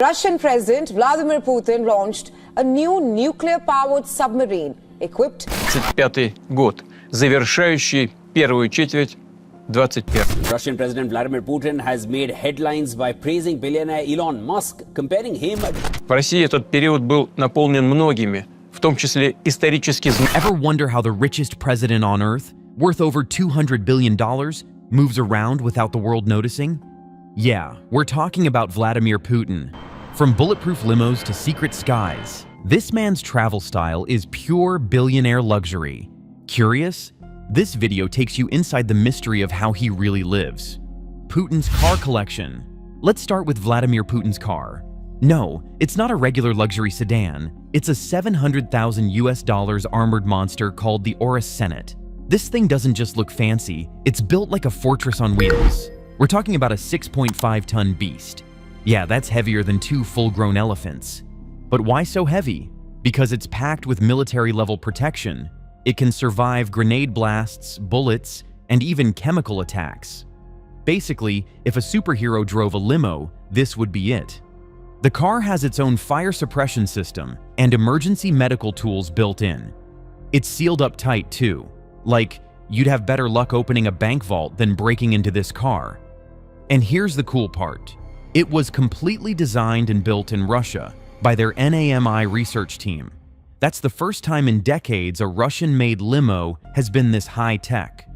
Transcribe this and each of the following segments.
Russian President Vladimir Putin launched a new nuclear-powered submarine equipped. 25-й год, завершающий первую четверть 21-го. Russian President Vladimir Putin has made headlines by praising billionaire Elon Musk, comparing him. В России этот период был наполнен многими, в том числе исторически. Ever wonder how the richest president on earth, worth over $200 billion, moves around without the world noticing? Yeah, we're talking about Vladimir Putin. From bulletproof limos to secret skies, this man's travel style is pure billionaire luxury. Curious? This video takes you inside the mystery of how he really lives. Putin's car collection. Let's start with Vladimir Putin's car. No, it's not a regular luxury sedan. It's a $700,000 armored monster called the Urus Senate. This thing doesn't just look fancy, it's built like a fortress on wheels. We're talking about a 6.5-ton beast. Yeah, that's heavier than 2 full-grown elephants. But why so heavy? Because it's packed with military-level protection. It can survive grenade blasts, bullets, and even chemical attacks. Basically, if a superhero drove a limo, this would be it. The car has its own fire suppression system and emergency medical tools built in. It's sealed up tight too. Like, you'd have better luck opening a bank vault than breaking into this car. And here's the cool part. It was completely designed and built in Russia by their NAMI research team. That's the first time in decades a Russian-made limo has been this high-tech.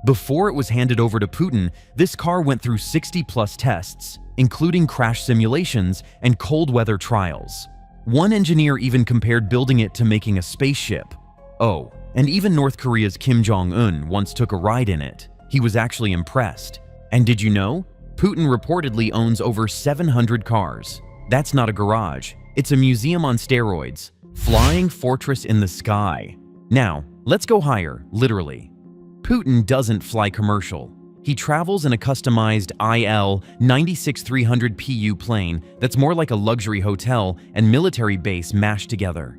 Before it was handed over to Putin, this car went through 60-plus tests, including crash simulations and cold weather trials. One engineer even compared building it to making a spaceship. Oh, and even North Korea's Kim Jong-un once took a ride in it. He was actually impressed. And did you know? Putin reportedly owns over 700 cars. That's not a garage. It's a museum on steroids. Flying fortress in the sky. Now, let's go higher, literally. Putin doesn't fly commercial. He travels in a customized IL-96-300PU plane that's more like a luxury hotel and military base mashed together.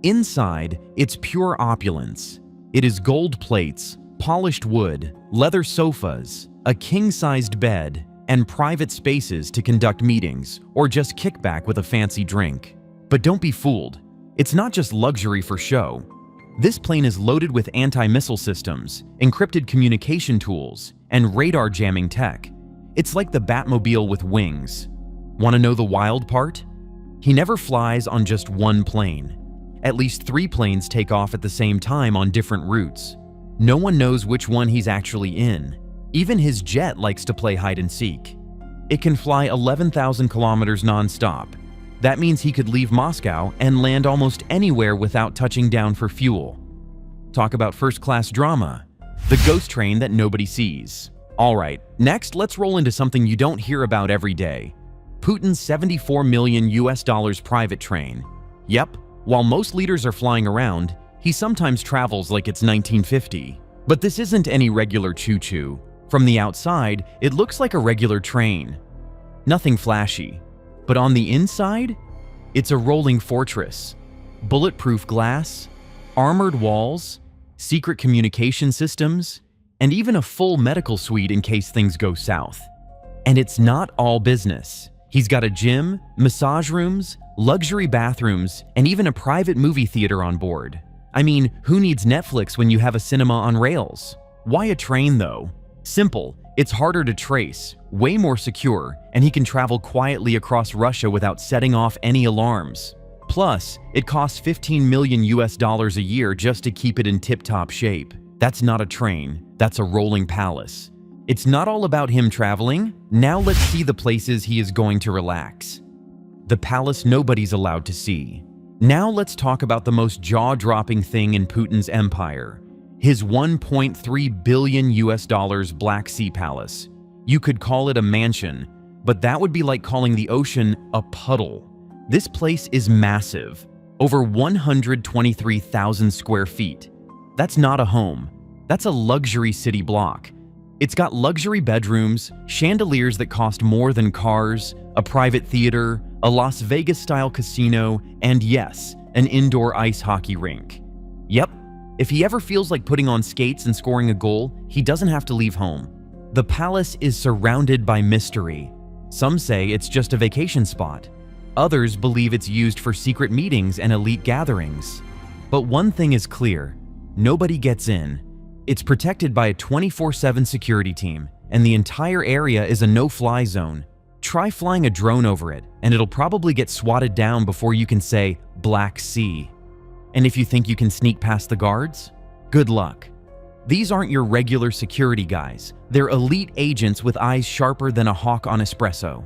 Inside, it's pure opulence. It is gold plates, polished wood, leather sofas, a king-sized bed, and private spaces to conduct meetings or just kick back with a fancy drink. But don't be fooled. It's not just luxury for show. This plane is loaded with anti-missile systems, encrypted communication tools, and radar jamming tech. It's like the Batmobile with wings. Want to know the wild part? He never flies on just one plane. At least 3 planes take off at the same time on different routes. No one knows which one he's actually in. Even his jet likes to play hide and seek. It can fly 11,000 kilometers non-stop. That means he could leave Moscow and land almost anywhere without touching down for fuel. Talk about first-class drama. The ghost train that nobody sees. Alright, next let's roll into something you don't hear about every day. Putin's $74 million private train. Yep, while most leaders are flying around, he sometimes travels like it's 1950. But this isn't any regular choo-choo. From the outside, it looks like a regular train. Nothing flashy. But on the inside, it's a rolling fortress. Bulletproof glass, armored walls, secret communication systems, and even a full medical suite in case things go south. And it's not all business. He's got a gym, massage rooms, luxury bathrooms, and even a private movie theater on board. I mean, who needs Netflix when you have a cinema on rails? Why a train though? Simple, it's harder to trace, way more secure, and he can travel quietly across Russia without setting off any alarms. Plus, it costs $15 million a year just to keep it in tip-top shape. That's not a train, that's a rolling palace. It's not all about him traveling. Now let's see the places he is going to relax. The palace nobody's allowed to see. Now let's talk about the most jaw-dropping thing in Putin's empire. His $1.3 billion Black Sea Palace. You could call it a mansion, but that would be like calling the ocean a puddle. This place is massive, over 123,000 square feet. That's not a home, that's a luxury city block. It's got luxury bedrooms, chandeliers that cost more than cars, a private theater, a Las Vegas-style casino, and yes, an indoor ice hockey rink. Yep. If he ever feels like putting on skates and scoring a goal, he doesn't have to leave home. The palace is surrounded by mystery. Some say it's just a vacation spot. Others believe it's used for secret meetings and elite gatherings. But one thing is clear: nobody gets in. It's protected by a 24/7 security team, and the entire area is a no-fly zone. Try flying a drone over it, and it'll probably get swatted down before you can say Black Sea. And if you think you can sneak past the guards, good luck. These aren't your regular security guys. They're elite agents with eyes sharper than a hawk on espresso.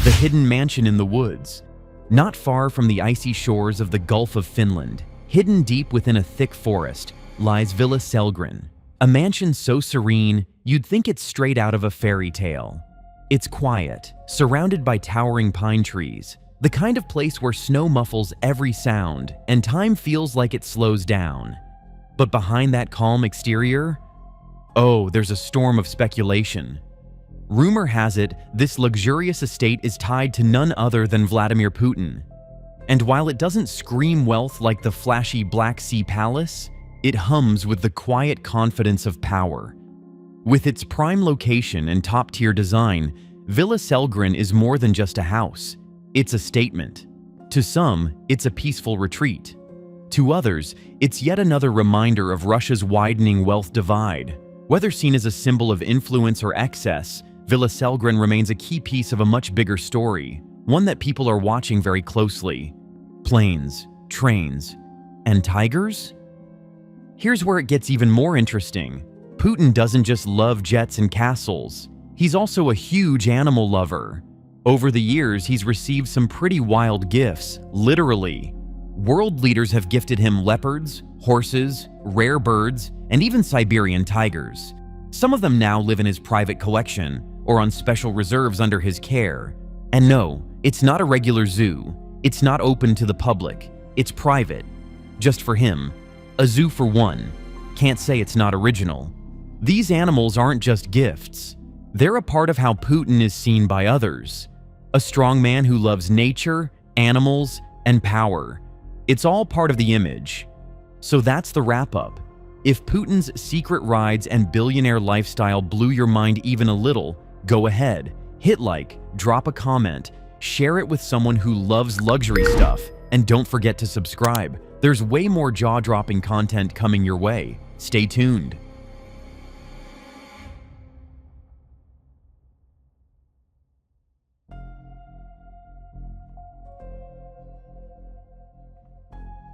The hidden mansion in the woods. Not far from the icy shores of the Gulf of Finland, hidden deep within a thick forest, lies Villa Sellgren, a mansion so serene you'd think it's straight out of a fairy tale. It's quiet, surrounded by towering pine trees, the kind of place where snow muffles every sound and time feels like it slows down. But behind that calm exterior, oh, there's a storm of speculation. Rumor has it this luxurious estate is tied to none other than Vladimir Putin. And while it doesn't scream wealth like the flashy Black Sea Palace, it hums with the quiet confidence of power. With its prime location and top-tier design, Villa Sellgren is more than just a house. It's a statement. To some, it's a peaceful retreat. To others, it's yet another reminder of Russia's widening wealth divide. Whether seen as a symbol of influence or excess, Villa Sellgren remains a key piece of a much bigger story, one that people are watching very closely. Planes, trains, and tigers? Here's where it gets even more interesting. Putin doesn't just love jets and castles. He's also a huge animal lover. Over the years, he's received some pretty wild gifts, literally. World leaders have gifted him leopards, horses, rare birds, and even Siberian tigers. Some of them now live in his private collection or on special reserves under his care. And no, it's not a regular zoo. It's not open to the public. It's private. Just for him. A zoo for one. Can't say it's not original. These animals aren't just gifts. They're a part of how Putin is seen by others. A strong man who loves nature, animals, and power. It's all part of the image. So that's the wrap-up. If Putin's secret rides and billionaire lifestyle blew your mind even a little, go ahead, hit like, drop a comment, share it with someone who loves luxury stuff, and don't forget to subscribe. There's way more jaw-dropping content coming your way. Stay tuned.